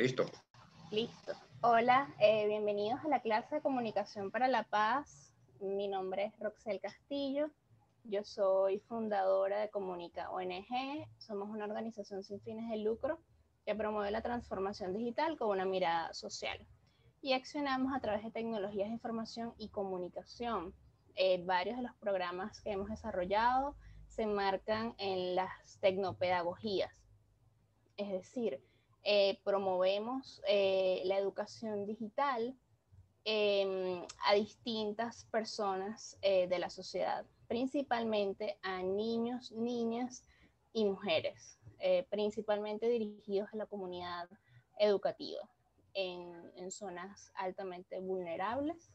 Listo. Listo. Hola, bienvenidos a la clase de Comunicación para la Paz. Mi nombre es Roxel Castillo. Yo soy fundadora de Comunica ONG. Somos una organización sin fines de lucro que promueve la transformación digital con una mirada social. Y accionamos a través de tecnologías de información y comunicación. Varios de los programas que hemos desarrollado se enmarcan en las tecnopedagogías. Es decir, promovemos la educación digital a distintas personas de la sociedad, principalmente a niños, niñas y mujeres, principalmente dirigidos a la comunidad educativa en zonas altamente vulnerables.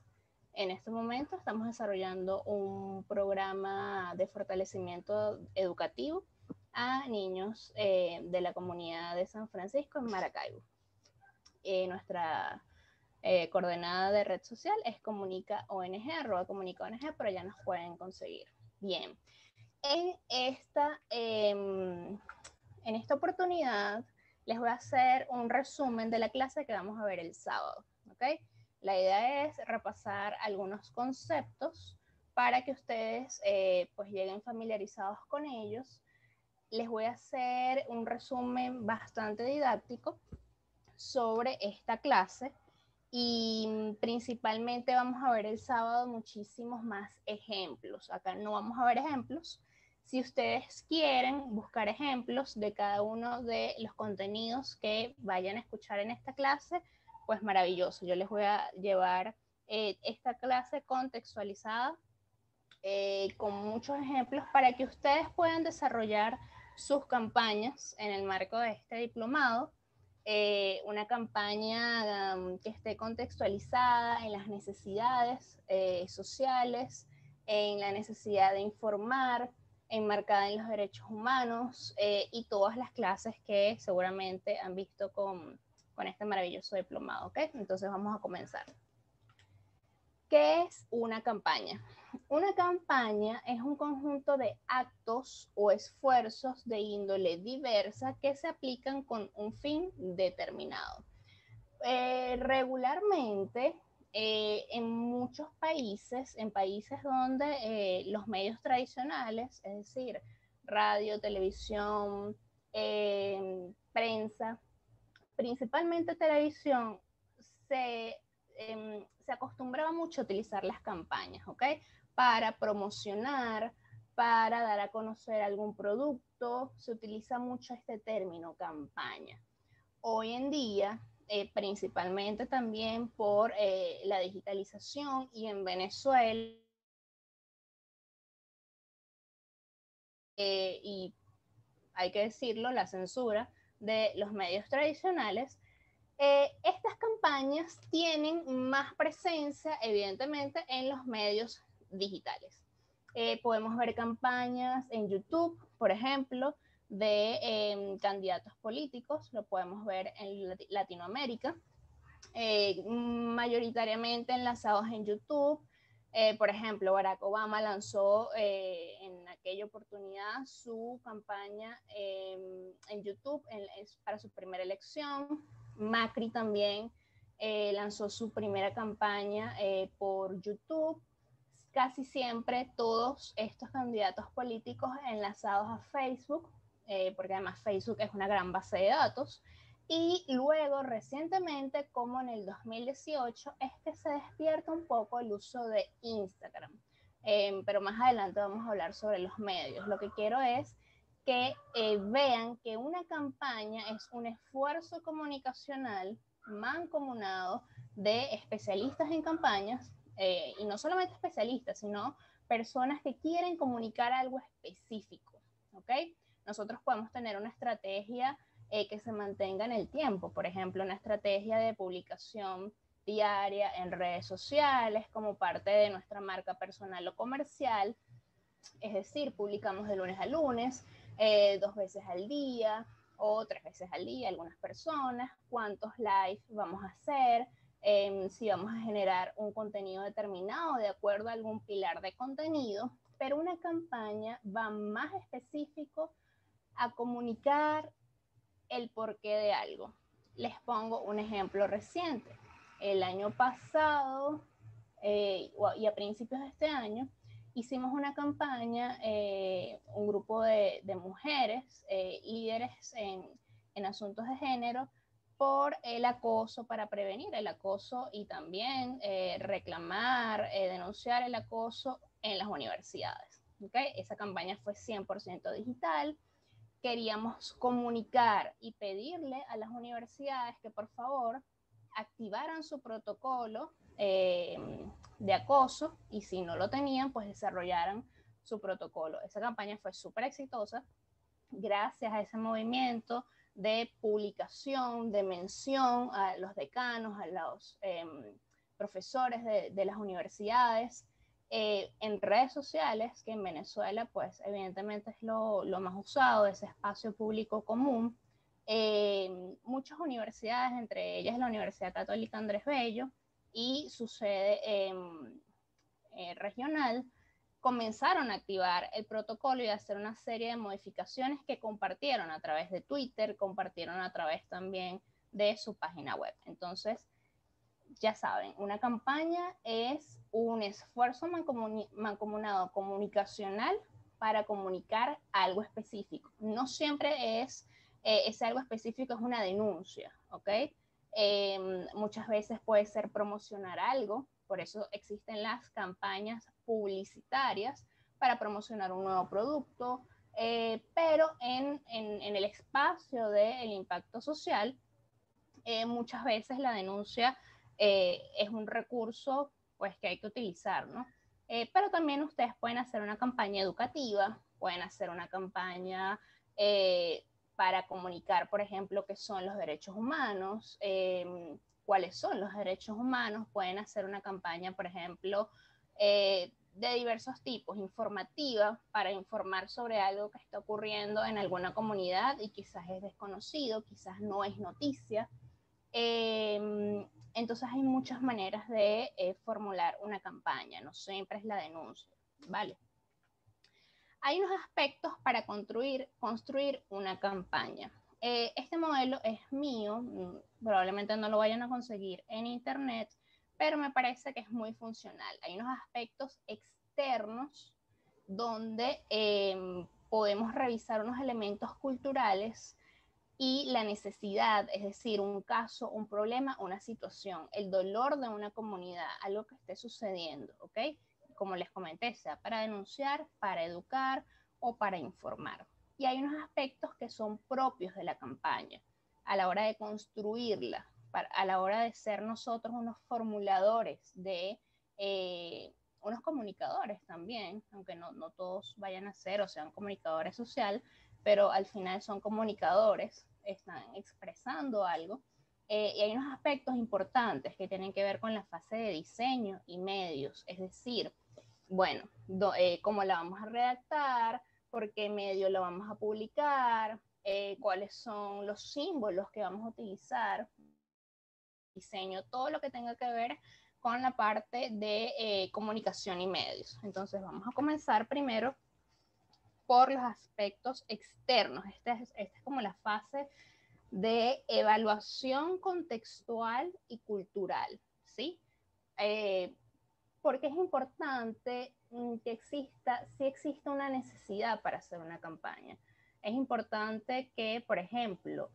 En este momento estamos desarrollando un programa de fortalecimiento educativo a niños de la comunidad de San Francisco en Maracaibo. Nuestra coordenada de red social es Comunica ONG, @Comunica ONG, pero ya nos pueden conseguir. Bien, en esta oportunidad les voy a hacer un resumen de la clase que vamos a ver el sábado, ¿ok? La idea es repasar algunos conceptos para que ustedes pues lleguen familiarizados con ellos. Les voy a hacer un resumen bastante didáctico sobre esta clase y principalmente vamos a ver el sábado muchísimos más ejemplos. Acá no vamos a ver ejemplos. Si ustedes quieren buscar ejemplos de cada uno de los contenidos que vayan a escuchar en esta clase, pues maravilloso. Yo les voy a llevar esta clase contextualizada con muchos ejemplos para que ustedes puedan desarrollar sus campañas en el marco de este diplomado. Una campaña que esté contextualizada en las necesidades sociales, en la necesidad de informar, enmarcada en los derechos humanos y todas las clases que seguramente han visto con este maravilloso diplomado, ¿ok? Entonces vamos a comenzar. ¿Qué es una campaña? Una campaña es un conjunto de actos o esfuerzos de índole diversa que se aplican con un fin determinado. Regularmente, en muchos países, en países donde los medios tradicionales, es decir, radio, televisión, prensa, principalmente televisión, se acostumbraba mucho a utilizar las campañas, ¿ok? Para promocionar, para dar a conocer algún producto, se utiliza mucho este término, campaña. Hoy en día, principalmente también por la digitalización y en Venezuela, y hay que decirlo, la censura de los medios tradicionales, estas campañas tienen más presencia, evidentemente, en los medios digitales. Podemos ver campañas en YouTube, por ejemplo, de candidatos políticos, lo podemos ver en Latinoamérica, mayoritariamente enlazados en YouTube. Por ejemplo, Barack Obama lanzó en aquella oportunidad su campaña en YouTube para su primera elección. Macri también lanzó su primera campaña por YouTube. Casi siempre todos estos candidatos políticos enlazados a Facebook, porque además Facebook es una gran base de datos. Y luego, recientemente, como en el 2018, es que se despierta un poco el uso de Instagram. Pero más adelante vamos a hablar sobre los medios. Lo que quiero es que vean que una campaña es un esfuerzo comunicacional mancomunado de especialistas en campañas, y no solamente especialistas, sino personas que quieren comunicar algo específico, ¿ok? Nosotros podemos tener una estrategia que se mantenga en el tiempo, por ejemplo, una estrategia de publicación diaria en redes sociales como parte de nuestra marca personal o comercial, es decir, publicamos de lunes a lunes, 2 veces al día o 3 veces al día, algunas personas, cuántos live vamos a hacer, si vamos a generar un contenido determinado de acuerdo a algún pilar de contenido, pero una campaña va más específico a comunicar el porqué de algo. Les pongo un ejemplo reciente. El año pasado y a principios de este año hicimos una campaña, un grupo de mujeres líderes en asuntos de género por el acoso, para prevenir el acoso y también reclamar, denunciar el acoso en las universidades. ¿Okay? Esa campaña fue 100% digital. Queríamos comunicar y pedirle a las universidades que por favor activaran su protocolo de acoso, y si no lo tenían, pues desarrollaran su protocolo. Esa campaña fue súper exitosa gracias a ese movimiento de publicación, de mención a los decanos, a los profesores de las universidades, en redes sociales, que en Venezuela, pues evidentemente es lo más usado, ese espacio público común. Muchas universidades, entre ellas la Universidad Católica Andrés Bello y su sede regional, comenzaron a activar el protocolo y a hacer una serie de modificaciones que compartieron a través de Twitter, compartieron a través también de su página web. Entonces, ya saben, una campaña es un esfuerzo mancomunado comunicacional para comunicar algo específico. No siempre es ese algo específico, es una denuncia, ¿ok? Muchas veces puede ser promocionar algo, por eso existen las campañas publicitarias para promocionar un nuevo producto, pero en el espacio del impacto social, muchas veces la denuncia es un recurso pues que hay que utilizar, ¿no? Pero también ustedes pueden hacer una campaña educativa, pueden hacer una campaña para comunicar, por ejemplo, qué son los derechos humanos, cuáles son los derechos humanos. Pueden hacer una campaña, por ejemplo, de diversos tipos, informativa, para informar sobre algo que está ocurriendo en alguna comunidad y quizás es desconocido, quizás no es noticia. Entonces hay muchas maneras de formular una campaña, no siempre es la denuncia, ¿vale? Hay unos aspectos para construir una campaña. Este modelo es mío, probablemente no lo vayan a conseguir en internet, pero me parece que es muy funcional. Hay unos aspectos externos donde podemos revisar unos elementos culturales y la necesidad, es decir, un caso, un problema, una situación, el dolor de una comunidad, algo que esté sucediendo, ¿ok? Como les comenté, sea para denunciar, para educar o para informar. Y hay unos aspectos que son propios de la campaña a la hora de construirla, a la hora de ser nosotros unos formuladores de unos comunicadores también, aunque no todos vayan a ser o sean comunicadores social, pero al final son comunicadores, están expresando algo. Y hay unos aspectos importantes que tienen que ver con la fase de diseño y medios, es decir, bueno, cómo la vamos a redactar, por qué medio lo vamos a publicar, cuáles son los símbolos que vamos a utilizar, diseño, todo lo que tenga que ver con la parte de comunicación y medios. Entonces vamos a comenzar primero por los aspectos externos. Esta es como la fase de evaluación contextual y cultural, ¿sí? Porque es importante que exista, si existe una necesidad para hacer una campaña. Es importante que, por ejemplo,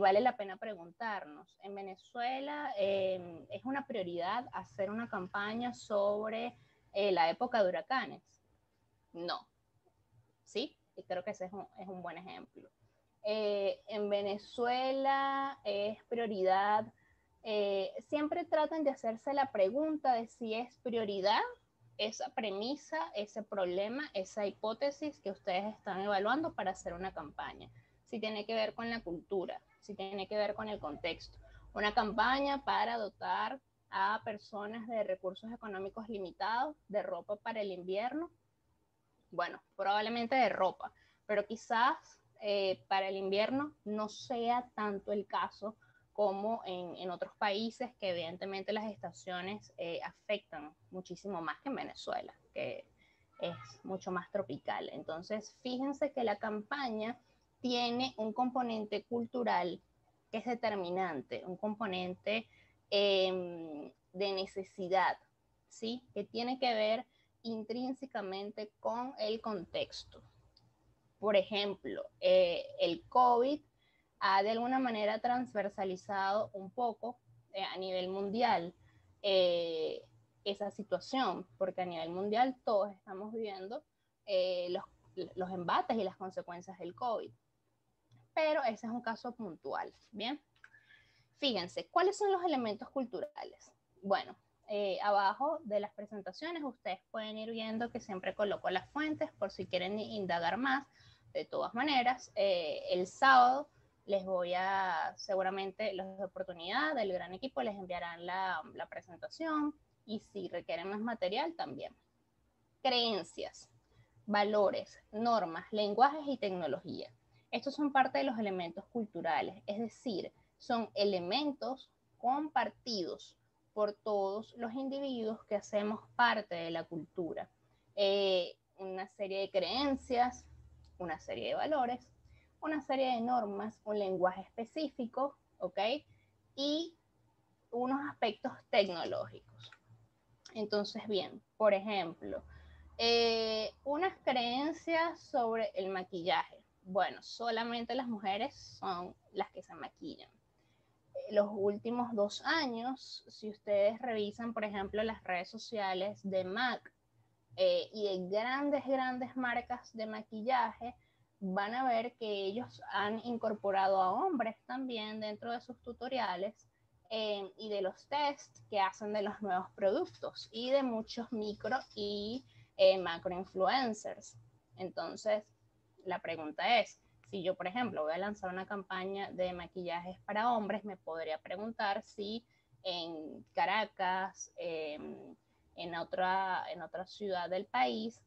vale la pena preguntarnos, en Venezuela es una prioridad hacer una campaña sobre la época de huracanes. No, ¿sí? Y creo que ese es un buen ejemplo. En Venezuela es prioridad, siempre tratan de hacerse la pregunta de si es prioridad esa premisa, ese problema, esa hipótesis que ustedes están evaluando para hacer una campaña. Si tiene que ver con la cultura, si tiene que ver con el contexto. Una campaña para dotar a personas de recursos económicos limitados de ropa para el invierno. Bueno, probablemente de ropa, pero quizás para el invierno no sea tanto el caso como en otros países, que evidentemente las estaciones afectan muchísimo más que en Venezuela, que es mucho más tropical. Entonces, fíjense que la campaña tiene un componente cultural que es determinante, un componente de necesidad, ¿sí? Que tiene que ver intrínsecamente con el contexto. Por ejemplo, el COVID ha de alguna manera transversalizado un poco a nivel mundial esa situación, porque a nivel mundial todos estamos viviendo los embates y las consecuencias del COVID. Pero ese es un caso puntual, ¿bien? Fíjense, ¿cuáles son los elementos culturales? Bueno, abajo de las presentaciones ustedes pueden ir viendo que siempre coloco las fuentes por si quieren indagar más. De todas maneras, el sábado les voy a, seguramente los de oportunidad del gran equipo les enviarán la presentación y si requieren más material también. Creencias, valores, normas, lenguajes y tecnología. Estos son parte de los elementos culturales, es decir, son elementos compartidos por todos los individuos que hacemos parte de la cultura. Una serie de creencias, una serie de valores, una serie de normas, un lenguaje específico, ¿ok? Y unos aspectos tecnológicos. Entonces, bien, por ejemplo, unas creencias sobre el maquillaje. Bueno, solamente las mujeres son las que se maquillan. Los últimos 2 años, si ustedes revisan, por ejemplo, las redes sociales de MAC y de grandes marcas de maquillaje, van a ver que ellos han incorporado a hombres también dentro de sus tutoriales y de los tests que hacen de los nuevos productos y de muchos micro y macro influencers. Entonces, la pregunta es, si yo, por ejemplo, voy a lanzar una campaña de maquillajes para hombres, me podría preguntar si en Caracas, en otra ciudad del país,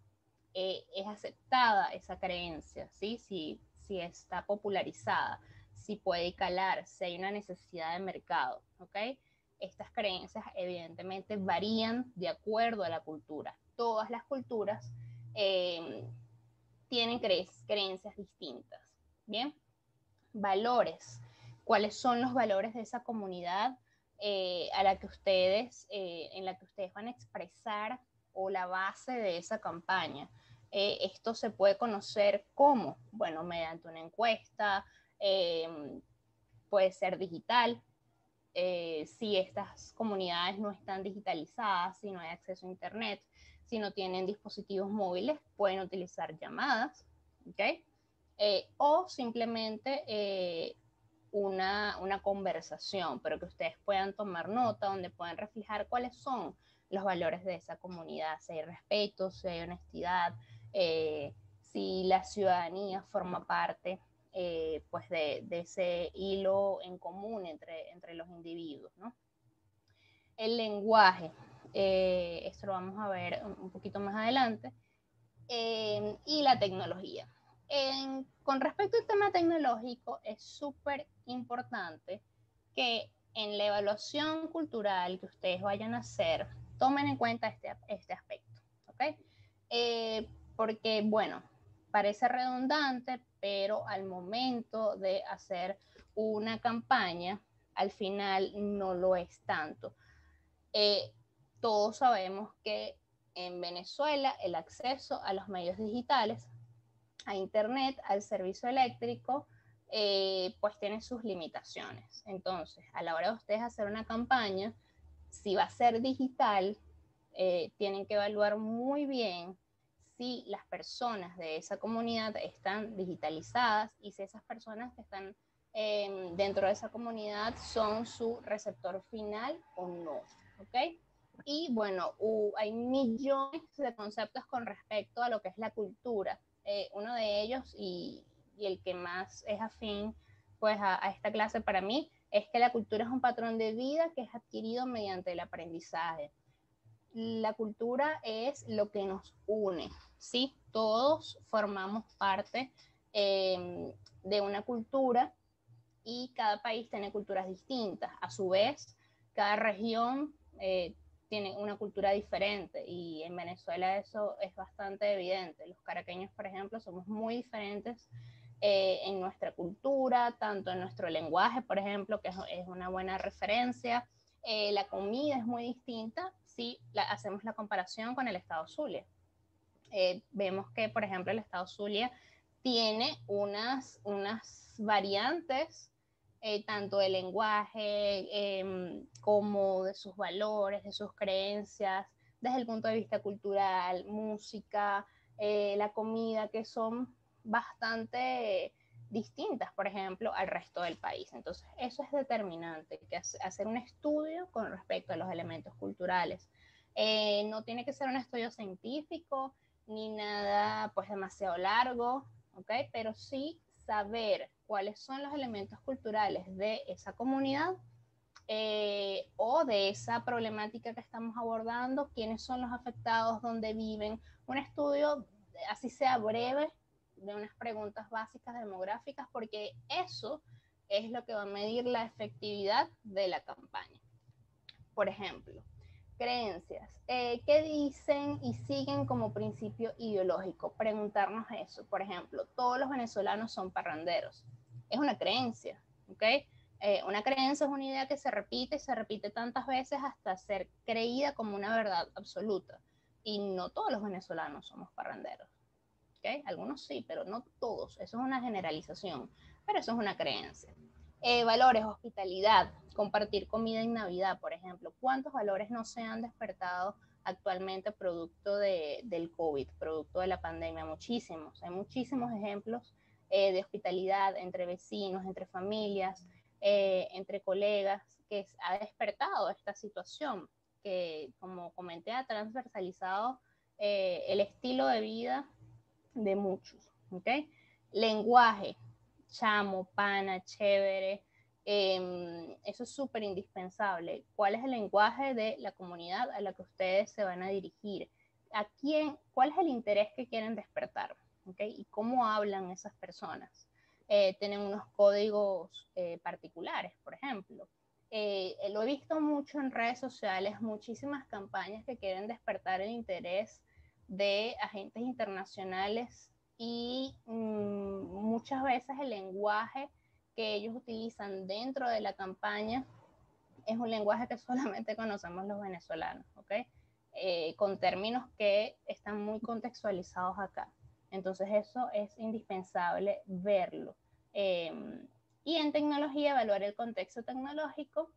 es aceptada esa creencia, ¿sí? Si está popularizada, si puede calar, si hay una necesidad de mercado, ¿ok? Estas creencias evidentemente varían de acuerdo a la cultura. Todas las culturas tienen creencias distintas, ¿bien? Valores. ¿Cuáles son los valores de esa comunidad en la que ustedes van a expresar o la base de esa campaña? Esto se puede conocer ¿cómo? Bueno, mediante una encuesta, puede ser digital, si estas comunidades no están digitalizadas, si no hay acceso a internet, si no tienen dispositivos móviles, pueden utilizar llamadas, ¿ok? O simplemente una conversación, pero que ustedes puedan tomar nota, donde puedan reflejar cuáles son los valores de esa comunidad, si hay respeto, si hay honestidad, si la ciudadanía forma parte pues de ese hilo en común entre los individuos, ¿no? El lenguaje, esto lo vamos a ver un poquito más adelante, y la tecnología. Con respecto al tema tecnológico, es súper importante que en la evaluación cultural que ustedes vayan a hacer, tomen en cuenta este aspecto, ¿ok? Porque, bueno, parece redundante, pero al momento de hacer una campaña, al final no lo es tanto. Todos sabemos que en Venezuela el acceso a los medios digitales, a internet, al servicio eléctrico, pues tiene sus limitaciones. Entonces, a la hora de ustedes hacer una campaña, si va a ser digital, tienen que evaluar muy bien si las personas de esa comunidad están digitalizadas y si esas personas que están dentro de esa comunidad son su receptor final o no, ¿ok? Y bueno, hay millones de conceptos con respecto a lo que es la cultura. Uno de ellos y el que más es afín pues a esta clase para mí es que la cultura es un patrón de vida que es adquirido mediante el aprendizaje. La cultura es lo que nos une, ¿sí? Todos formamos parte de una cultura y cada país tiene culturas distintas. A su vez, cada región tiene una cultura diferente y en Venezuela eso es bastante evidente. Los caraqueños, por ejemplo, somos muy diferentes en nuestra cultura, tanto en nuestro lenguaje, por ejemplo, que es una buena referencia. La comida es muy distinta si hacemos la comparación con el estado Zulia. Vemos que, por ejemplo, el estado Zulia tiene unas variantes, tanto del lenguaje como de sus valores, de sus creencias, desde el punto de vista cultural, música, la comida, que son bastante distintas, por ejemplo, al resto del país. Entonces, eso es determinante, que hacer un estudio con respecto a los elementos culturales. No tiene que ser un estudio científico, ni nada pues demasiado largo, ¿ok? Pero sí saber cuáles son los elementos culturales de esa comunidad o de esa problemática que estamos abordando, quiénes son los afectados, dónde viven. Un estudio, así sea breve, de unas preguntas básicas demográficas, porque eso es lo que va a medir la efectividad de la campaña. Por ejemplo, creencias. ¿Qué dicen y siguen como principio ideológico? Preguntarnos eso. Por ejemplo, todos los venezolanos son parranderos. Es una creencia, ¿ok? Una creencia es una idea que se repite tantas veces hasta ser creída como una verdad absoluta. Y no todos los venezolanos somos parranderos, ¿ok? Algunos sí, pero no todos. Eso es una generalización, pero eso es una creencia. Valores, hospitalidad, compartir comida en Navidad, por ejemplo. ¿Cuántos valores no se han despertado actualmente producto del COVID, producto de la pandemia? Muchísimos. Hay muchísimos ejemplos de hospitalidad entre vecinos, entre familias, entre colegas, que ha despertado esta situación que, como comenté, ha transversalizado el estilo de vida de muchos. ¿Okay? Lenguaje, chamo, pana, chévere, eso es súper indispensable. ¿Cuál es el lenguaje de la comunidad a la que ustedes se van a dirigir? ¿A quién? ¿Cuál es el interés que quieren despertar? ¿Okay? ¿Y cómo hablan esas personas? Tienen unos códigos particulares, por ejemplo. Lo he visto mucho en redes sociales, muchísimas campañas que quieren despertar el interés de agentes internacionales y muchas veces el lenguaje que ellos utilizan dentro de la campaña es un lenguaje que solamente conocemos los venezolanos, ¿ok? Con términos que están muy contextualizados acá. Entonces eso es indispensable verlo. Y en tecnología, evaluar el contexto tecnológico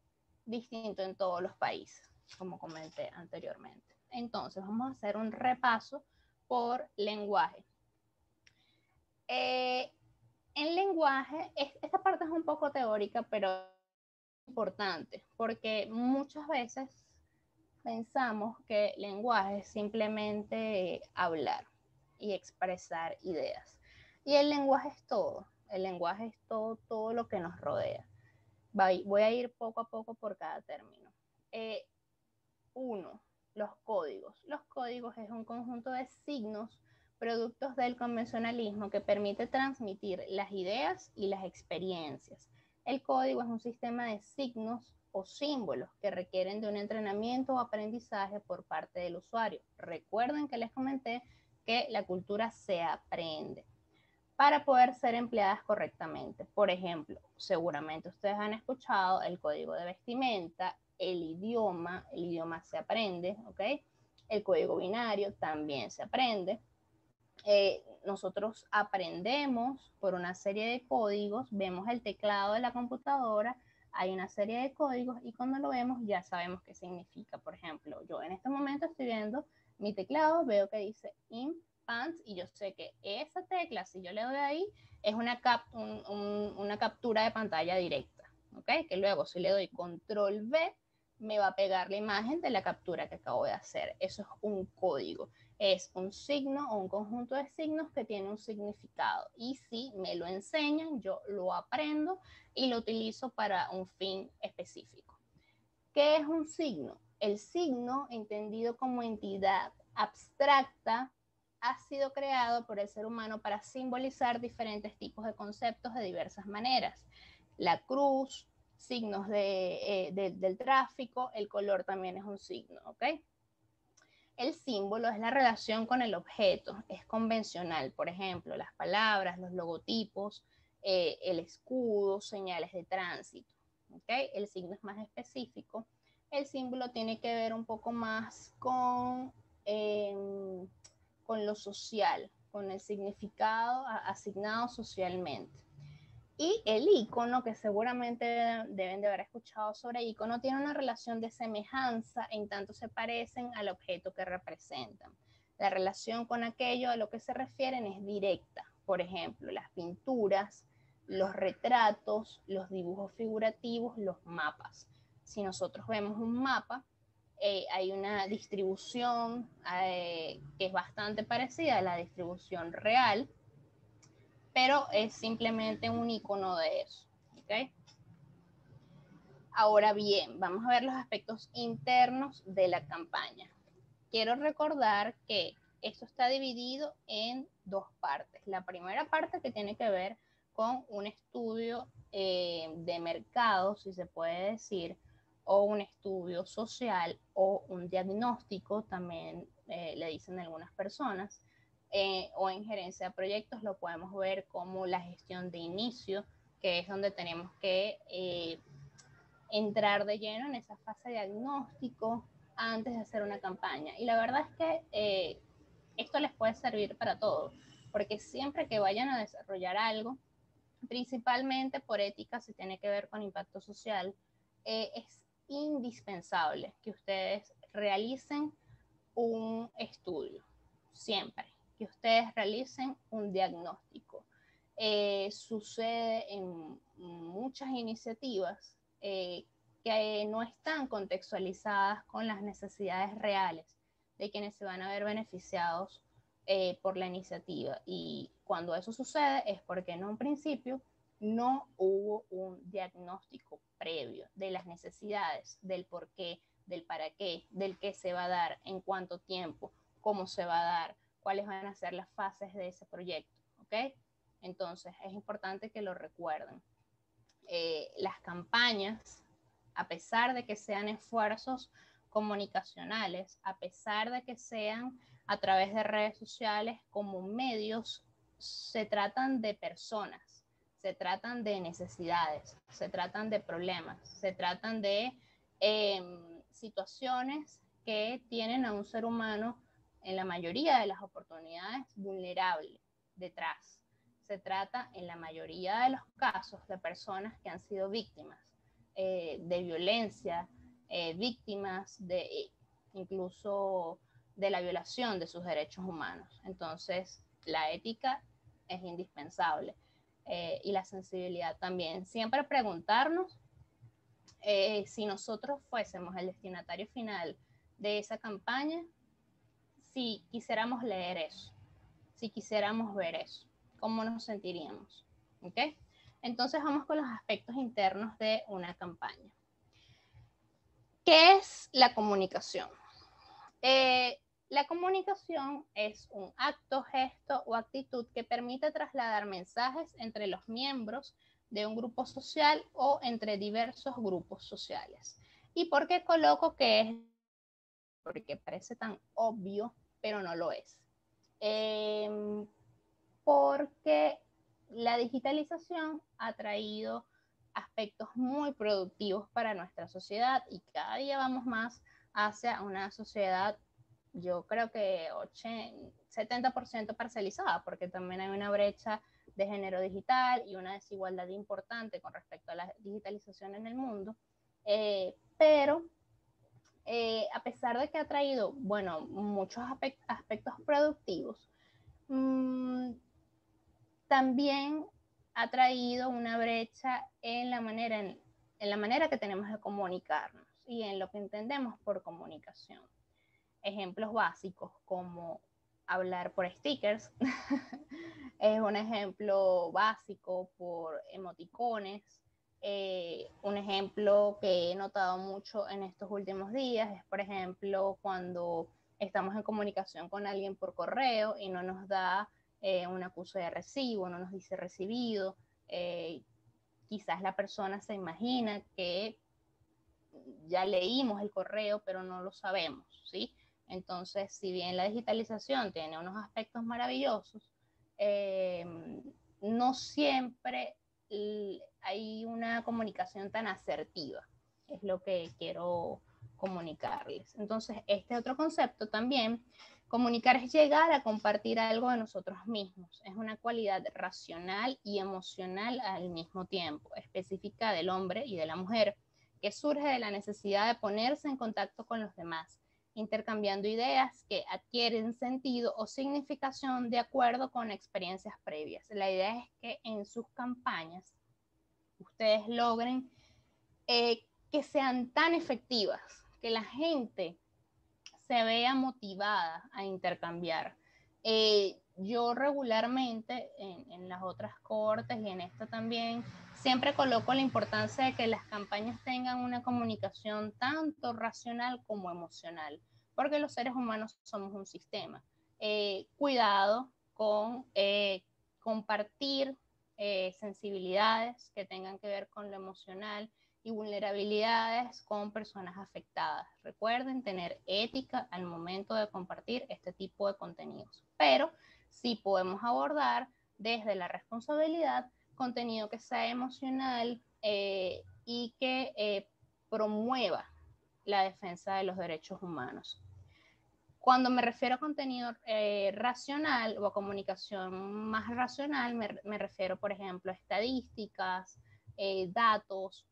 distinto en todos los países, como comenté anteriormente. Entonces vamos a hacer un repaso por lenguaje. En lenguaje, esta parte es un poco teórica, pero importante, porque muchas veces pensamos que lenguaje es simplemente hablar y expresar ideas. Y el lenguaje es todo. El lenguaje es todo lo que nos rodea. Voy a ir poco a poco por cada término. Uno, los códigos. Los códigos es un conjunto de signos productos del convencionalismo que permite transmitir las ideas y las experiencias. El código es un sistema de signos o símbolos que requieren de un entrenamiento o aprendizaje por parte del usuario. Recuerden que les comenté que la cultura se aprende para poder ser empleadas correctamente. Por ejemplo, seguramente ustedes han escuchado el código de vestimenta, el idioma se aprende, ¿ok? El código binario también se aprende. Nosotros aprendemos por una serie de códigos, vemos el teclado de la computadora, hay una serie de códigos y cuando lo vemos ya sabemos qué significa. Por ejemplo, yo en este momento estoy viendo mi teclado, veo que dice IMP pants y yo sé que esa tecla, si yo le doy ahí, es una captura de pantalla directa, ¿ok? Que luego si le doy control V, me va a pegar la imagen de la captura que acabo de hacer. Eso es un código. Es un signo o un conjunto de signos que tiene un significado. Y si me lo enseñan, yo lo aprendo y lo utilizo para un fin específico. ¿Qué es un signo? El signo, entendido como entidad abstracta, ha sido creado por el ser humano para simbolizar diferentes tipos de conceptos de diversas maneras. La cruz, signos del tráfico, el color también es un signo, ¿ok? El símbolo es la relación con el objeto, es convencional, por ejemplo, las palabras, los logotipos, el escudo, señales de tránsito. ¿Okay? El signo es más específico. El símbolo tiene que ver un poco más con lo social, con el significado asignado socialmente. Y el icono, que seguramente deben de haber escuchado sobre icono, tiene una relación de semejanza en tanto se parecen al objeto que representan. La relación con aquello a lo que se refieren es directa. Por ejemplo, las pinturas, los retratos, los dibujos figurativos, los mapas. Si nosotros vemos un mapa, hay una distribución que es bastante parecida a la distribución real, pero es simplemente un icono de eso. ¿Okay? Ahora bien, vamos a ver los aspectos internos de la campaña. Quiero recordar que esto está dividido en dos partes. La primera parte que tiene que ver con un estudio de mercado, si se puede decir, o un estudio social o un diagnóstico, también le dicen algunas personas, o en gerencia de proyectos lo podemos ver como la gestión de inicio, que es donde tenemos que entrar de lleno en esa fase de diagnóstico antes de hacer una campaña. Y la verdad es que esto les puede servir para todo, porque siempre que vayan a desarrollar algo, principalmente por ética, si tiene que ver con impacto social, es indispensable que ustedes realicen un estudio, siempre, que ustedes realicen un diagnóstico. Sucede en muchas iniciativas que no están contextualizadas con las necesidades reales de quienes se van a ver beneficiados por la iniciativa. Y cuando eso sucede es porque en un principio no hubo un diagnóstico previo de las necesidades, del por qué, del para qué, del qué se va a dar, en cuánto tiempo, cómo se va a dar, cuáles van a ser las fases de ese proyecto. ¿Ok? Entonces es importante que lo recuerden. Las campañas, a pesar de que sean esfuerzos comunicacionales, a pesar de que sean a través de redes sociales como medios, se tratan de personas, se tratan de necesidades, se tratan de problemas, se tratan de situaciones que tienen a un ser humano en la mayoría de las oportunidades vulnerable detrás. Se trata en la mayoría de los casos de personas que han sido víctimas de violencia, víctimas de incluso de la violación de sus derechos humanos. Entonces, la ética es indispensable y la sensibilidad también. Siempre preguntarnos si nosotros fuésemos el destinatario final de esa campaña, si quisiéramos leer eso, si quisiéramos ver eso, ¿cómo nos sentiríamos? ¿Ok? Entonces vamos con los aspectos internos de una campaña. ¿Qué es la comunicación? La comunicación es un acto, gesto o actitud que permite trasladar mensajes entre los miembros de un grupo social o entre diversos grupos sociales. ¿Y por qué coloco que es? Porque parece tan obvio, pero no lo es. Porque la digitalización ha traído aspectos muy productivos para nuestra sociedad y cada día vamos más hacia una sociedad, yo creo que 70% parcializada, porque también hay una brecha de género digital y una desigualdad importante con respecto a la digitalización en el mundo, pero a pesar de que ha traído, bueno, muchos aspectos productivos, también ha traído una brecha en la manera que tenemos de comunicarnos y en lo que entendemos por comunicación. Ejemplos básicos como hablar por stickers, es un ejemplo básico por emoticones. Un ejemplo que he notado mucho en estos últimos días es, por ejemplo, cuando estamos en comunicación con alguien por correo y no nos da un acuse de recibo, no nos dice recibido. Quizás la persona se imagina que ya leímos el correo, pero no lo sabemos, ¿sí? Entonces, si bien la digitalización tiene unos aspectos maravillosos, no siempre hay una comunicación tan asertiva, es lo que quiero comunicarles. Entonces, este otro concepto también, comunicar es llegar a compartir algo de nosotros mismos, es una cualidad racional y emocional al mismo tiempo, específica del hombre y de la mujer, que surge de la necesidad de ponerse en contacto con los demás, intercambiando ideas que adquieren sentido o significación de acuerdo con experiencias previas. La idea es que en sus campañas ustedes logren que sean tan efectivas, que la gente se vea motivada a intercambiar. Yo regularmente en las otras cortes y en esta también, siempre coloco la importancia de que las campañas tengan una comunicación tanto racional como emocional, porque los seres humanos somos un sistema. Cuidado con compartir sensibilidades que tengan que ver con lo emocional y vulnerabilidades con personas afectadas. Recuerden tener ética al momento de compartir este tipo de contenidos, pero sí podemos abordar desde la responsabilidad contenido que sea emocional y que promueva la defensa de los derechos humanos. Cuando me refiero a contenido racional o a comunicación más racional, me refiero, por ejemplo, a estadísticas, datos,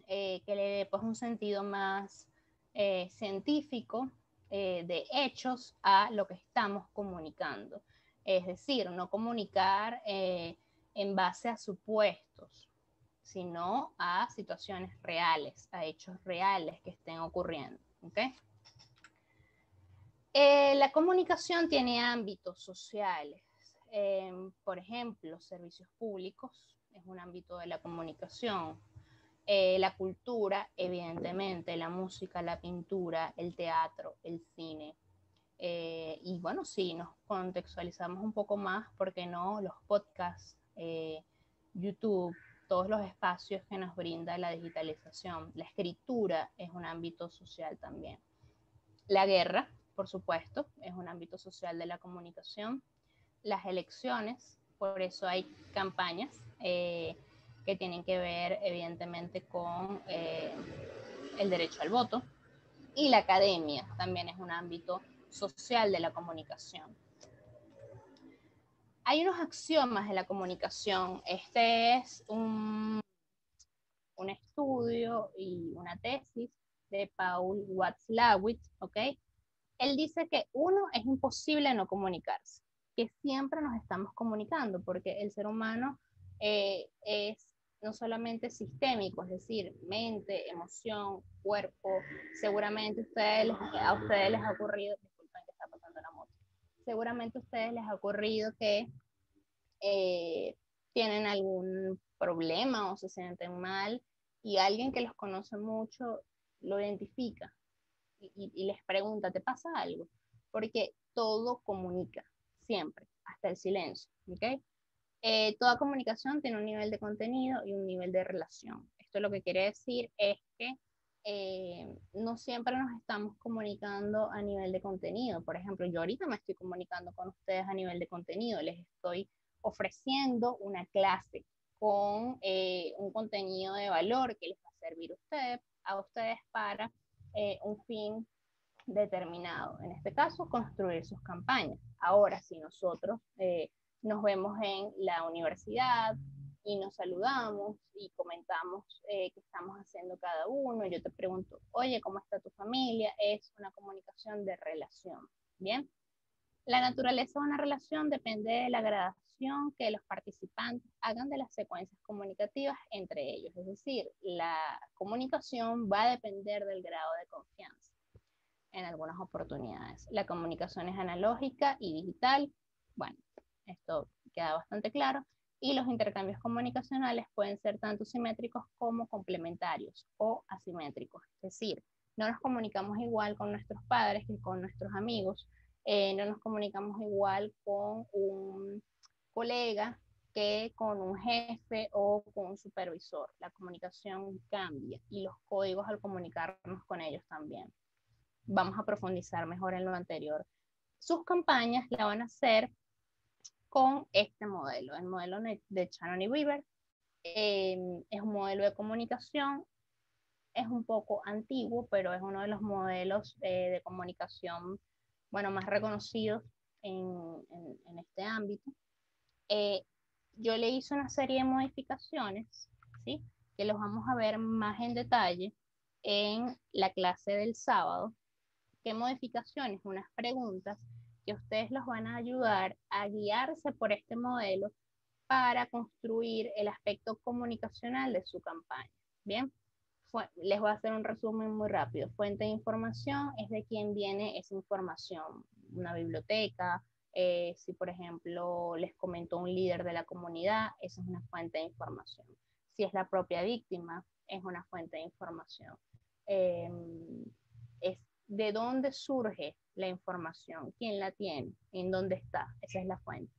que le dé pues un sentido más científico de hechos a lo que estamos comunicando. Es decir, no comunicar en base a supuestos, sino a situaciones reales, a hechos reales que estén ocurriendo. ¿Okay? La comunicación tiene ámbitos sociales. Por ejemplo, servicios públicos es un ámbito de la comunicación. La cultura, evidentemente, la música, la pintura, el teatro, el cine. Y bueno, sí, nos contextualizamos un poco más, ¿por qué no? Los podcasts, YouTube, todos los espacios que nos brinda la digitalización. La escritura es un ámbito social también. La guerra, por supuesto, es un ámbito social de la comunicación. Las elecciones, por eso hay campañas que tienen que ver evidentemente con el derecho al voto, y la academia también es un ámbito social de la comunicación. Hay unos axiomas de la comunicación. Este es un estudio y una tesis de Paul Watzlawick, ¿ok? Él dice que uno, es imposible no comunicarse, que siempre nos estamos comunicando, porque el ser humano es no solamente sistémico, es decir, mente, emoción, cuerpo. Seguramente a ustedes les ha ocurrido, disculpen que está pasando la moto, seguramente a ustedes les ha ocurrido que tienen algún problema o se sienten mal y alguien que los conoce mucho lo identifica y les pregunta, ¿te pasa algo? Porque todo comunica, siempre, hasta el silencio, ¿ok? Toda comunicación tiene un nivel de contenido y un nivel de relación. Esto lo que quiere decir es que no siempre nos estamos comunicando a nivel de contenido. Por ejemplo, yo ahorita me estoy comunicando con ustedes a nivel de contenido, les estoy ofreciendo una clase con un contenido de valor que les va a servir a ustedes para un fin determinado. En este caso, construir sus campañas. Ahora, si nosotros nos vemos en la universidad y nos saludamos y comentamos qué estamos haciendo cada uno, yo te pregunto, oye, ¿cómo está tu familia? Es una comunicación de relación. Bien. La naturaleza de una relación depende de la gradación que los participantes hagan de las secuencias comunicativas entre ellos. Es decir, la comunicación va a depender del grado de confianza en algunas oportunidades. La comunicación es analógica y digital. Bueno, esto queda bastante claro. Y los intercambios comunicacionales pueden ser tanto simétricos como complementarios o asimétricos. Es decir, no nos comunicamos igual con nuestros padres que con nuestros amigos. No nos comunicamos igual con un colega que con un jefe o con un supervisor. La comunicación cambia y los códigos al comunicarnos con ellos también. vamos a profundizar mejor en lo anterior. Sus campañas la van a hacer con este modelo, el modelo de Shannon y Weaver. Es un modelo de comunicación, es un poco antiguo, pero es uno de los modelos de comunicación, bueno, más reconocidos en este ámbito. Yo le hice una serie de modificaciones, ¿sí? Que los vamos a ver más en detalle en la clase del sábado. ¿Qué modificaciones? Unas preguntas que ustedes los van a ayudar a guiarse por este modelo para construir el aspecto comunicacional de su campaña. Bien, les voy a hacer un resumen muy rápido. Fuente de información es de quién viene esa información, una biblioteca. Si, por ejemplo, les comentó un líder de la comunidad, esa es una fuente de información. Si es la propia víctima, es una fuente de información. Es de dónde surge la información, quién la tiene, en dónde está, esa es la fuente.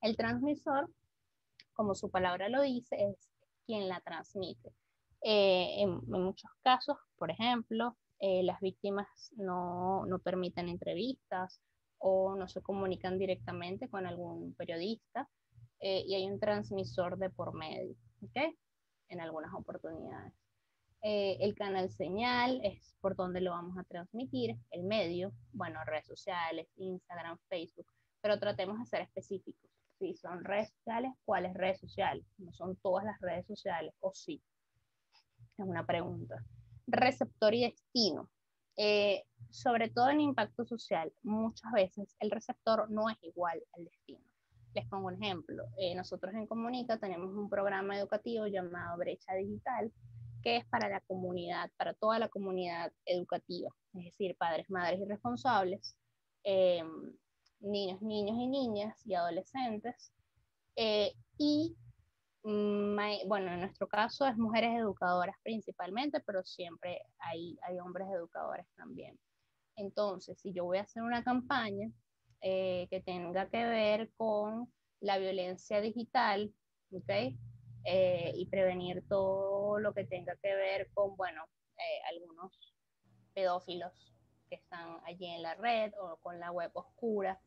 El transmisor, como su palabra lo dice, es quien la transmite. En muchos casos, por ejemplo, las víctimas no permiten entrevistas o no se comunican directamente con algún periodista y hay un transmisor de por medio, ¿ok? En algunas oportunidades. El canal señal es por donde lo vamos a transmitir, el medio, bueno, redes sociales, Instagram, Facebook, pero tratemos de ser específicos. Si son redes sociales, ¿cuáles redes sociales? No son todas las redes sociales, o sí, es una pregunta. Receptor y destino. Sobre todo en impacto social, muchas veces el receptor no es igual al destino. Les pongo un ejemplo. Nosotros en Comunica tenemos un programa educativo llamado Brecha Digital, que es para la comunidad, para toda la comunidad educativa, es decir, padres, madres y responsables, niños y niñas y adolescentes, y bueno, en nuestro caso es mujeres educadoras principalmente, pero siempre hay hombres educadores también. Entonces, si yo voy a hacer una campaña que tenga que ver con la violencia digital, ¿ok? Y prevenir todo lo que tenga que ver con, bueno, algunos pedófilos que están allí en la red o con la web oscura.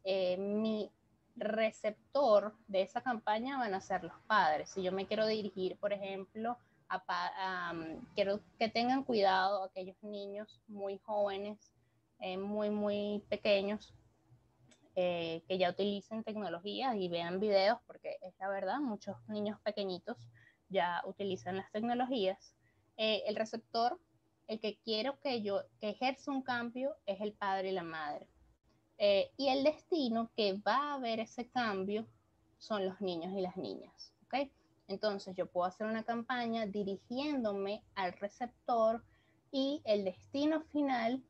Mi receptor de esa campaña van a ser los padres. Si yo me quiero dirigir, por ejemplo, quiero que tengan cuidado aquellos niños muy jóvenes, muy pequeños, que ya utilicen tecnologías y vean videos, porque es la verdad, muchos niños pequeñitos ya utilizan las tecnologías. El receptor, el que quiero que ejerza un cambio, es el padre y la madre. Y el destino que va a ver ese cambio son los niños y las niñas, ¿ok? Entonces yo puedo hacer una campaña dirigiéndome al receptor y el destino final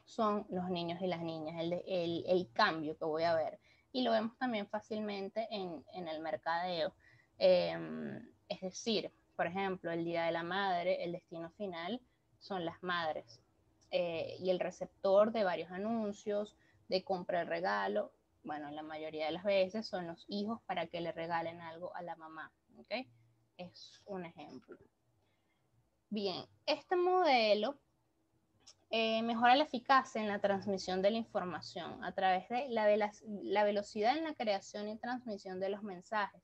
son los niños y las niñas, el cambio que voy a ver. Y lo vemos también fácilmente en el mercadeo. Es decir, por ejemplo, el Día de la Madre, el destino final son las madres. Y el receptor de varios anuncios, de compra el regalo, bueno, la mayoría de las veces son los hijos para que le regalen algo a la mamá. ¿Okay? Es un ejemplo. Bien, este modelo mejora la eficacia en la transmisión de la información a través de la velocidad en la creación y transmisión de los mensajes.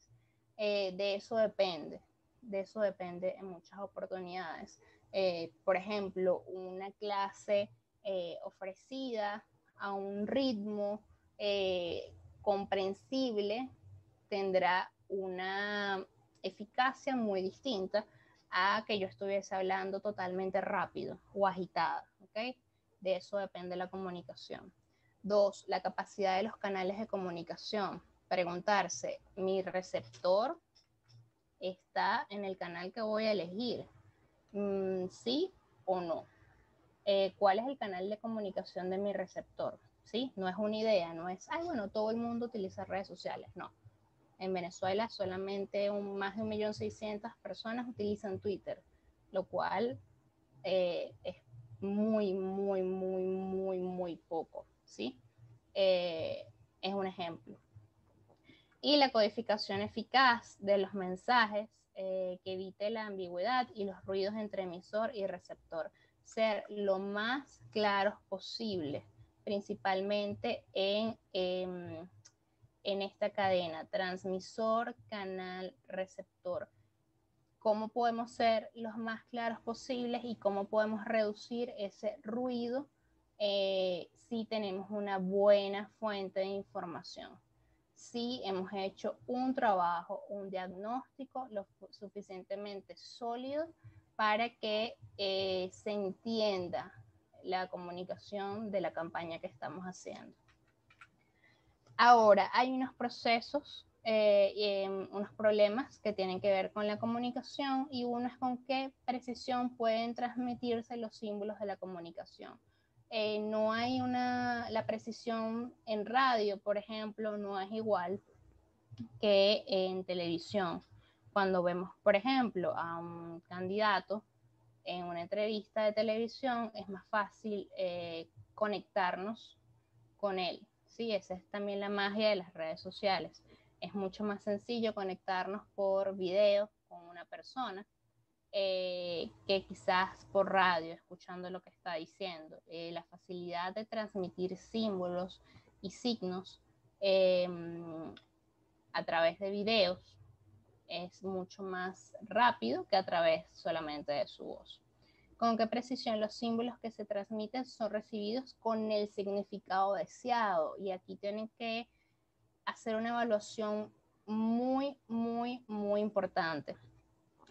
De eso depende en muchas oportunidades. Por ejemplo, una clase ofrecida a un ritmo comprensible tendrá una eficacia muy distinta a que yo estuviese hablando totalmente rápido o agitada, ¿ok? De eso depende la comunicación. 2, la capacidad de los canales de comunicación. Preguntarse, ¿mi receptor está en el canal que voy a elegir? ¿Sí o no? ¿Cuál es el canal de comunicación de mi receptor? ¿Sí? No es una idea, no es, ay, bueno, todo el mundo utiliza redes sociales, no. En Venezuela solamente más de 1.600.000 personas utilizan Twitter, lo cual es muy poco, ¿sí? Es un ejemplo. Y la codificación eficaz de los mensajes que evite la ambigüedad y los ruidos entre emisor y receptor. ser lo más claros posible, principalmente en esta cadena, transmisor, canal, receptor. ¿Cómo podemos ser los más claros posibles y cómo podemos reducir ese ruido si tenemos una buena fuente de información? Si hemos hecho un trabajo, un diagnóstico lo suficientemente sólido para que se entienda la comunicación de la campaña que estamos haciendo. Ahora, hay unos procesos, unos problemas que tienen que ver con la comunicación, y uno es con qué precisión pueden transmitirse los símbolos de la comunicación. No hay la precisión en radio, por ejemplo, no es igual que en televisión. Cuando vemos, por ejemplo, a un candidato en una entrevista de televisión, es más fácil conectarnos con él. Sí, esa es también la magia de las redes sociales. Es mucho más sencillo conectarnos por video con una persona que quizás por radio, escuchando lo que está diciendo. La facilidad de transmitir símbolos y signos a través de videos es mucho más rápido que a través solamente de su voz. Con qué precisión los símbolos que se transmiten son recibidos con el significado deseado, y aquí tienen que hacer una evaluación muy importante.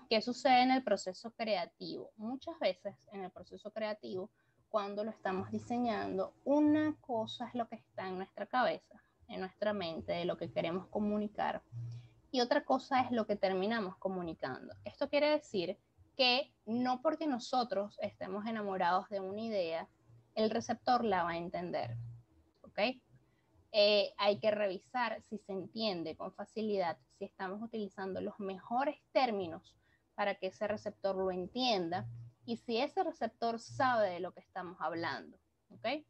¿Qué sucede en el proceso creativo? Muchas veces en el proceso creativo, cuando lo estamos diseñando, una cosa es lo que está en nuestra cabeza, en nuestra mente, de lo que queremos comunicar, y otra cosa es lo que terminamos comunicando. Esto quiere decir que no porque nosotros estemos enamorados de una idea, el receptor la va a entender, ¿ok? Hay que revisar si se entiende con facilidad, si estamos utilizando los mejores términos para que ese receptor lo entienda, y si ese receptor sabe de lo que estamos hablando, ¿ok?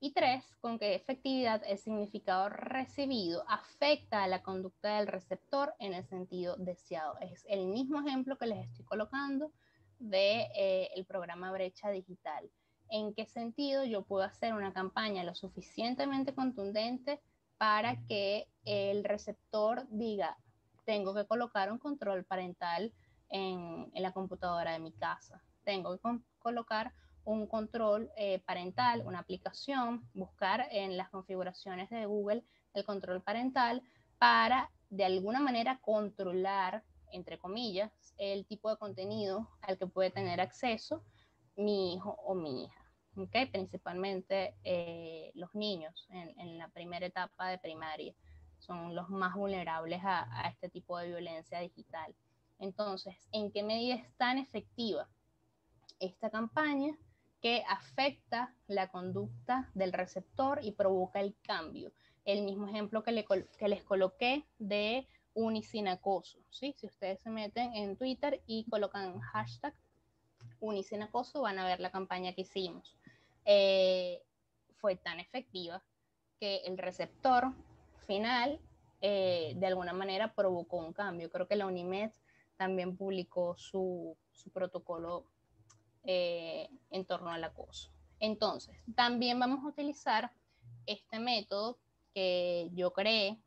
Y 3, con qué efectividad el significado recibido afecta a la conducta del receptor en el sentido deseado. Es el mismo ejemplo que les estoy colocando del programa Brecha Digital. ¿En qué sentido yo puedo hacer una campaña lo suficientemente contundente para que el receptor diga, tengo que colocar un control parental en la computadora de mi casa, tengo que colocar un control parental, una aplicación, buscar en las configuraciones de Google el control parental para de alguna manera controlar, entre comillas, el tipo de contenido al que puede tener acceso mi hijo o mi hija? ¿Okay? Principalmente los niños en la primera etapa de primaria son los más vulnerables a este tipo de violencia digital. Entonces, ¿en qué medida es tan efectiva esta campaña que afecta la conducta del receptor y provoca el cambio? El mismo ejemplo que les coloqué de unicinacoso, ¿sí? Si ustedes se meten en Twitter y colocan hashtag unicinacoso, van a ver la campaña que hicimos. Fue tan efectiva que el receptor final de alguna manera provocó un cambio. Creo que la UNIMED también publicó su protocolo en torno al acoso. Entonces, también vamos a utilizar este método que yo creé,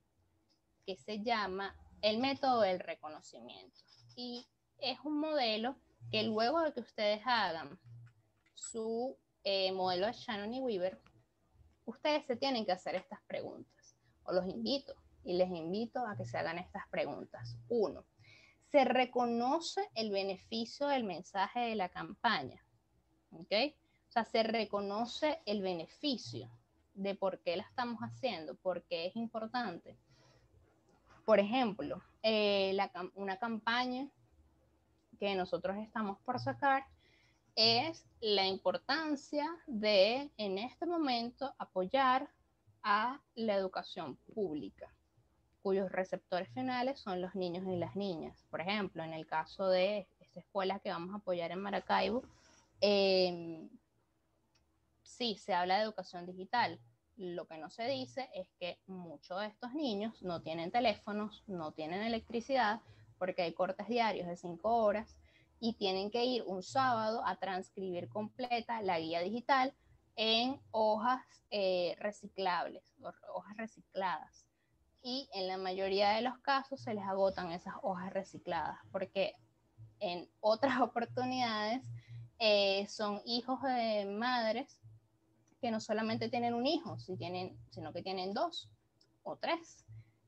que se llama el método del reconocimiento. Y es un modelo que luego de que ustedes hagan su modelo de Shannon y Weaver, ustedes se tienen que hacer estas preguntas. O los invito, y les invito a que se hagan estas preguntas. 1. ¿Se reconoce el beneficio del mensaje de la campaña? ¿Ok? O sea, se reconoce el beneficio de por qué la estamos haciendo, por qué es importante. Por ejemplo, una campaña que nosotros estamos por sacar es la importancia de, en este momento, apoyar a la educación pública, cuyos receptores finales son los niños y las niñas. Por ejemplo, en el caso de esta escuela que vamos a apoyar en Maracaibo, sí, se habla de educación digital. Lo que no se dice es que muchos de estos niños no tienen teléfonos, no tienen electricidad, porque hay cortes diarios de 5 horas, y tienen que ir un sábado a transcribir completa la guía digital en hojas reciclables, hojas recicladas. Y en la mayoría de los casos se les agotan esas hojas recicladas, porque en otras oportunidades son hijos de madres que no solamente tienen un hijo, sino que tienen 2 o 3,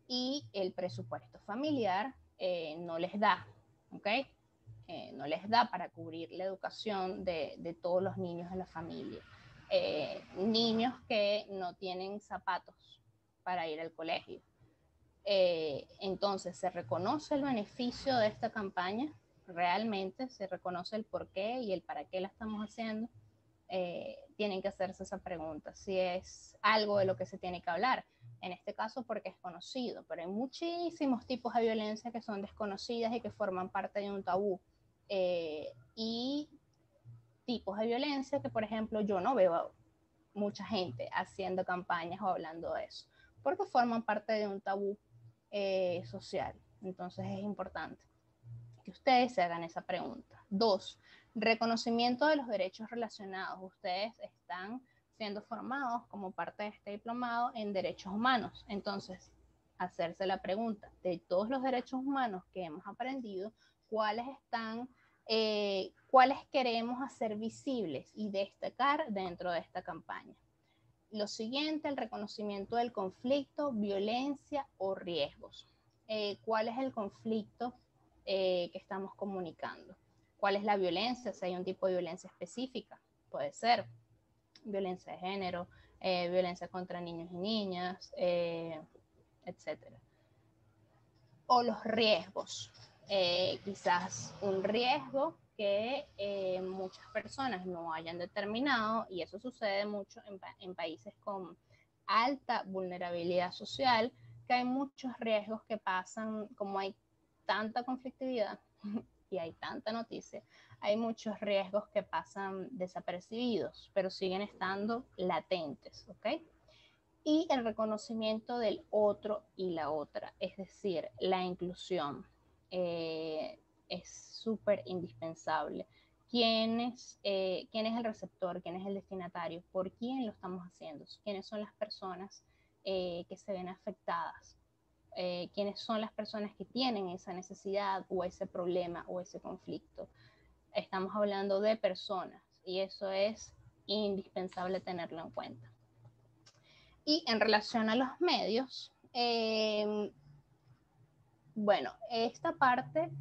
y el presupuesto familiar no les da, ¿ok? No les da para cubrir la educación de todos los niños de la familia. Niños que no tienen zapatos para ir al colegio. Entonces, se reconoce el beneficio de esta campaña, realmente se reconoce el por qué y el para qué la estamos haciendo. Tienen que hacerse esa pregunta, si es algo de lo que se tiene que hablar, en este caso porque es conocido, pero hay muchísimos tipos de violencia que son desconocidas y que forman parte de un tabú, y tipos de violencia que, por ejemplo, yo no veo mucha gente haciendo campañas o hablando de eso, porque forman parte de un tabú social. Entonces es importante que ustedes se hagan esa pregunta. 2, reconocimiento de los derechos relacionados. Ustedes están siendo formados como parte de este diplomado en derechos humanos. Entonces, hacerse la pregunta de todos los derechos humanos que hemos aprendido, cuáles queremos hacer visibles y destacar dentro de esta campaña. Lo siguiente, el reconocimiento del conflicto, violencia o riesgos. ¿Cuál es el conflicto que estamos comunicando? ¿Cuál es la violencia? Si hay un tipo de violencia específica, puede ser violencia de género, violencia contra niños y niñas, etcétera. O los riesgos. Quizás un riesgo que muchas personas no hayan determinado, y eso sucede mucho en países con alta vulnerabilidad social, que hay muchos riesgos que pasan, como hay tanta conflictividad y hay tanta noticia, hay muchos riesgos que pasan desapercibidos, pero siguen estando latentes, ¿ok? Y el reconocimiento del otro y la otra, es decir, la inclusión. Es súper indispensable. ¿Quién es el receptor? ¿Quién es el destinatario? ¿Por quién lo estamos haciendo? ¿Quiénes son las personas que se ven afectadas? ¿Quiénes son las personas que tienen esa necesidad o ese problema o ese conflicto? Estamos hablando de personas y eso es indispensable tenerlo en cuenta. Y en relación a los medios, bueno, esta parte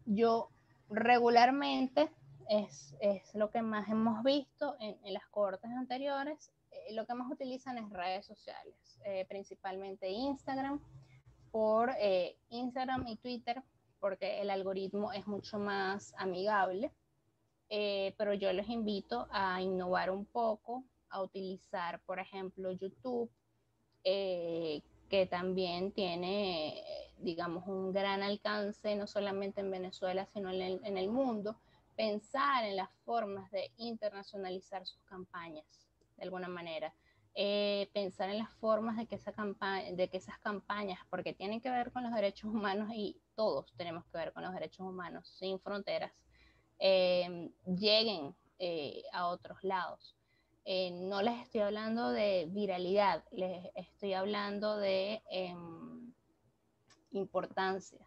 yo regularmente es lo que más hemos visto en las cohortes anteriores. Lo que más utilizan es redes sociales, principalmente Instagram, por Instagram y Twitter, porque el algoritmo es mucho más amigable. Pero yo les invito a innovar un poco, a utilizar, por ejemplo, YouTube, que también tiene, digamos, un gran alcance, no solamente en Venezuela, sino en el mundo. Pensar en las formas de internacionalizar sus campañas, de alguna manera. Pensar en las formas de que esas campañas, porque tienen que ver con los derechos humanos y todos tenemos que ver con los derechos humanos, sin fronteras, lleguen a otros lados. No les estoy hablando de viralidad, les estoy hablando de importancia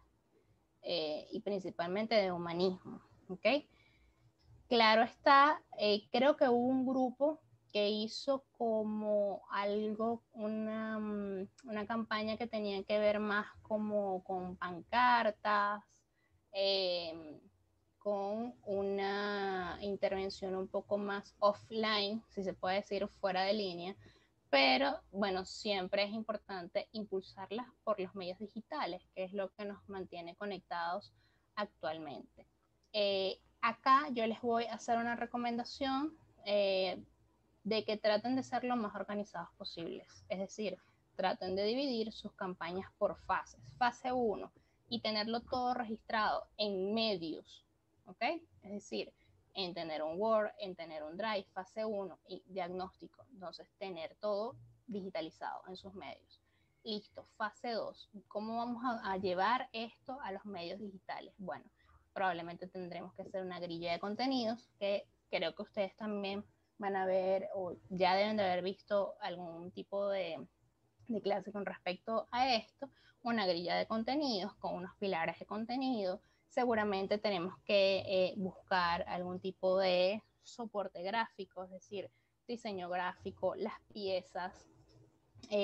y principalmente de humanismo, ¿ok? Claro está, creo que hubo un grupo que hizo como algo, una campaña que tenía que ver más como con pancartas, con una intervención un poco más offline, si se puede decir, fuera de línea, pero bueno, siempre es importante impulsarlas por los medios digitales, que es lo que nos mantiene conectados actualmente. Acá yo les voy a hacer una recomendación de que traten de ser lo más organizados posibles, es decir, traten de dividir sus campañas por fases. Fase 1, y tenerlo todo registrado en medios, ¿ok? Es decir, en tener un Word, en tener un Drive. Fase 1, y diagnóstico. Entonces, tener todo digitalizado en sus medios. Listo. Fase 2, ¿cómo vamos a llevar esto a los medios digitales? Bueno, probablemente tendremos que hacer una grilla de contenidos, que creo que ustedes también van a ver o ya deben de haber visto algún tipo de clase con respecto a esto, una grilla de contenidos con unos pilares de contenido. Seguramente tenemos que buscar algún tipo de soporte gráfico, es decir, diseño gráfico, las piezas,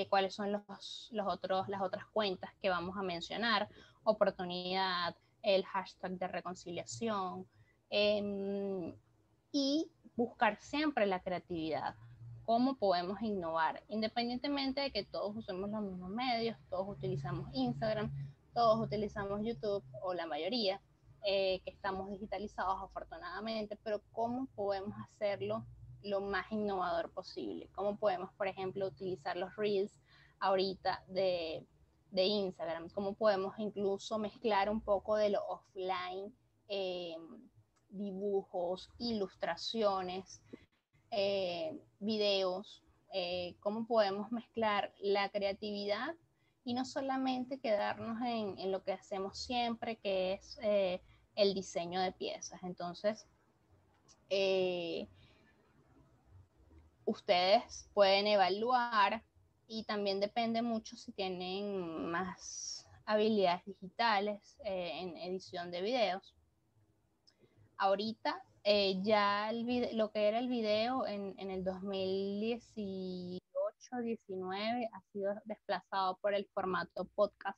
cuáles son las otras cuentas que vamos a mencionar, oportunidad, el hashtag de reconciliación, y buscar siempre la creatividad. ¿Cómo podemos innovar? Independientemente de que todos usemos los mismos medios, todos utilizamos Instagram, todos utilizamos YouTube, o la mayoría, que estamos digitalizados afortunadamente, pero ¿cómo podemos hacerlo lo más innovador posible? ¿Cómo podemos, por ejemplo, utilizar los Reels ahorita de Instagram? ¿Cómo podemos incluso mezclar un poco de lo offline, dibujos, ilustraciones, videos? ¿Cómo podemos mezclar la creatividad y no solamente quedarnos en lo que hacemos siempre, que es el diseño de piezas? Entonces, ustedes pueden evaluar, y también depende mucho si tienen más habilidades digitales en edición de videos. Ahorita ya lo que era el video en el 2018-19 ha sido desplazado por el formato podcast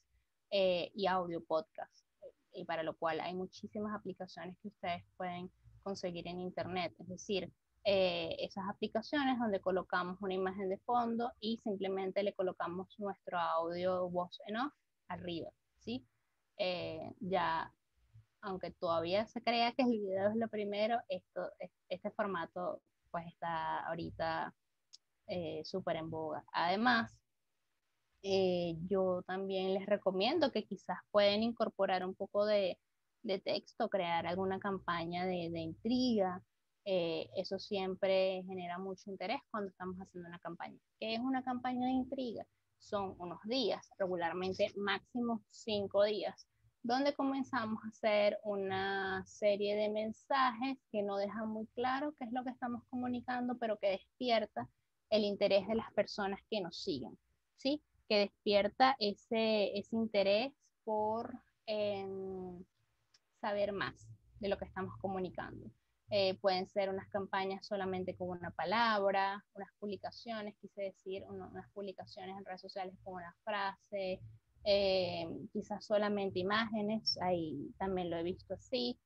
y audio podcast, y para lo cual hay muchísimas aplicaciones que ustedes pueden conseguir en internet. Es decir, esas aplicaciones donde colocamos una imagen de fondo y simplemente le colocamos nuestro audio voz en off arriba, ¿sí? Ya, aunque todavía se crea que el video es lo primero, este formato pues está ahorita súper en boga. Además, yo también les recomiendo que quizás pueden incorporar un poco de texto, crear alguna campaña de intriga. Eso siempre genera mucho interés cuando estamos haciendo una campaña. ¿Qué es una campaña de intriga? Son unos días, regularmente máximo 5 días, donde comenzamos a hacer una serie de mensajes que no dejan muy claro qué es lo que estamos comunicando, pero que despierta el interés de las personas que nos siguen, ¿sí? Que despierta ese interés por eh, saber más de lo que estamos comunicando. Pueden ser unas campañas solamente con una palabra, unas publicaciones, quise decir, unas publicaciones en redes sociales con una frase, quizás solamente imágenes, ahí también lo he visto así,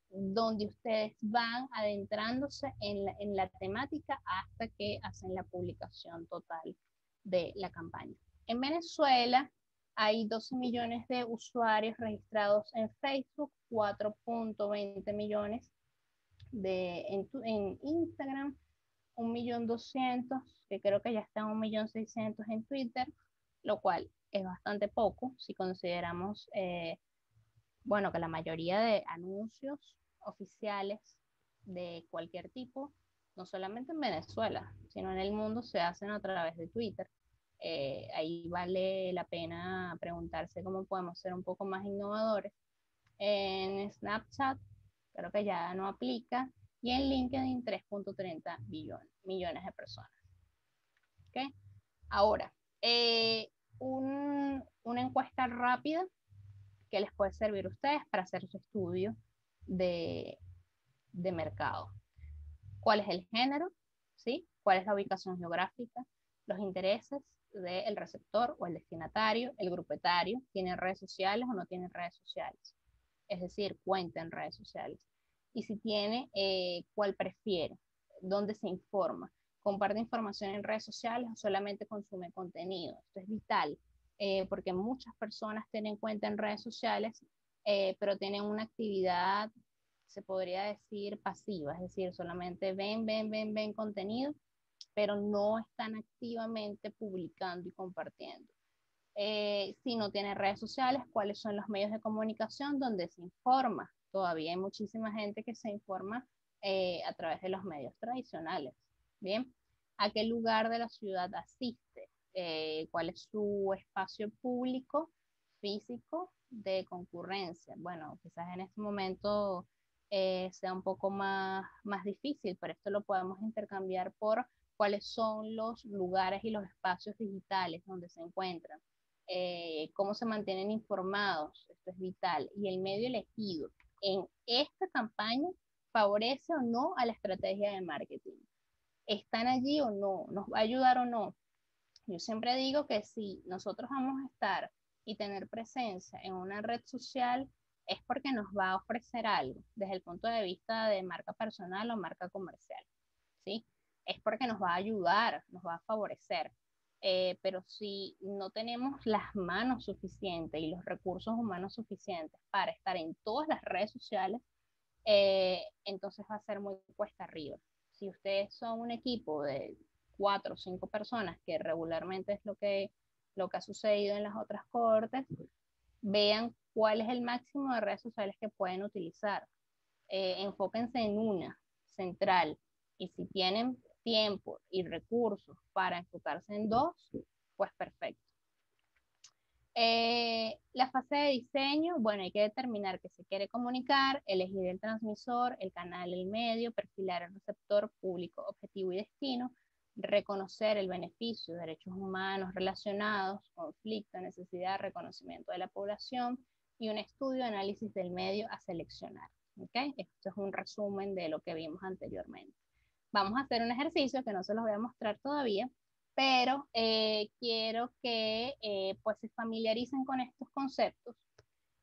donde ustedes van adentrándose en la temática hasta que hacen la publicación total de la campaña. En Venezuela hay 12 millones de usuarios registrados en Facebook, 4.20 millones en Instagram, 1.200.000, que creo que ya está en 1.600.000 en Twitter, lo cual es bastante poco si consideramos bueno, que la mayoría de anuncios oficiales de cualquier tipo, no solamente en Venezuela, sino en el mundo, se hacen a través de Twitter. Ahí vale la pena preguntarse cómo podemos ser un poco más innovadores. En Snapchat creo que ya no aplica, y en LinkedIn 3.30 millones de personas. ¿Okay? Ahora, una encuesta rápida que les puede servir a ustedes para hacer su estudio de, de mercado. ¿Cuál es el género? ¿Sí? ¿Cuál es la ubicación geográfica? Los intereses del receptor o el destinatario, el grupo etario, ¿tienen redes sociales o no tienen redes sociales? Es decir, cuenta en redes sociales. Y si tiene, ¿cuál prefiere? ¿Dónde se informa? ¿Comparte información en redes sociales o solamente consume contenido? Esto es vital, porque muchas personas tienen cuenta en redes sociales, pero tienen una actividad, se podría decir, pasiva, es decir, solamente ven contenido, pero no están activamente publicando y compartiendo. Si no tiene redes sociales, ¿cuáles son los medios de comunicación donde se informa? Todavía hay muchísima gente que se informa a través de los medios tradicionales. Bien, ¿a qué lugar de la ciudad asiste? ¿Cuál es su espacio público físico de concurrencia. Bueno, quizás en este momento sea un poco más difícil, pero esto lo podemos intercambiar por cuáles son los lugares y los espacios digitales donde se encuentran, cómo se mantienen informados, esto es vital, y el medio elegido en esta campaña favorece o no a la estrategia de marketing. ¿Están allí o no? ¿Nos va a ayudar o no? Yo siempre digo que si nosotros vamos a estar y tener presencia en una red social, es porque nos va a ofrecer algo desde el punto de vista de marca personal o marca comercial, ¿sí? Es porque nos va a ayudar, nos va a favorecer. Pero si no tenemos las manos suficientes y los recursos humanos suficientes para estar en todas las redes sociales, entonces va a ser muy cuesta arriba. Si ustedes son un equipo de 4 o 5 personas, que regularmente es lo que ha sucedido en las otras cohortes, vean cuál es el máximo de redes sociales que pueden utilizar. Enfóquense en una central, y si tienen tiempo y recursos para enfocarse en dos, pues perfecto. La fase de diseño, bueno, hay que determinar qué se quiere comunicar, elegir el transmisor, el canal, el medio, perfilar el receptor, público, objetivo y destino, reconocer el beneficio, derechos humanos relacionados, conflicto, necesidad, reconocimiento de la población y un estudio de análisis del medio a seleccionar. ¿Okay? Esto es un resumen de lo que vimos anteriormente. Vamos a hacer un ejercicio que no se los voy a mostrar todavía, pero quiero que pues se familiaricen con estos conceptos,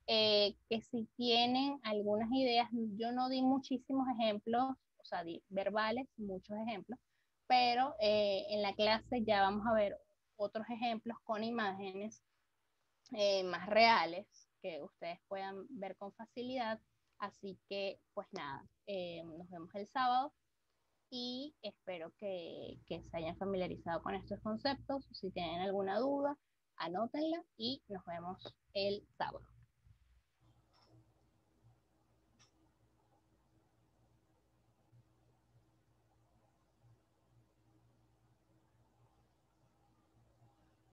que si tienen algunas ideas, yo no di muchísimos ejemplos, o sea, di verbales, muchos ejemplos, pero en la clase ya vamos a ver otros ejemplos con imágenes más reales que ustedes puedan ver con facilidad. Así que, pues nada, nos vemos el sábado y espero que se hayan familiarizado con estos conceptos. Si tienen alguna duda, anótenla y nos vemos el sábado.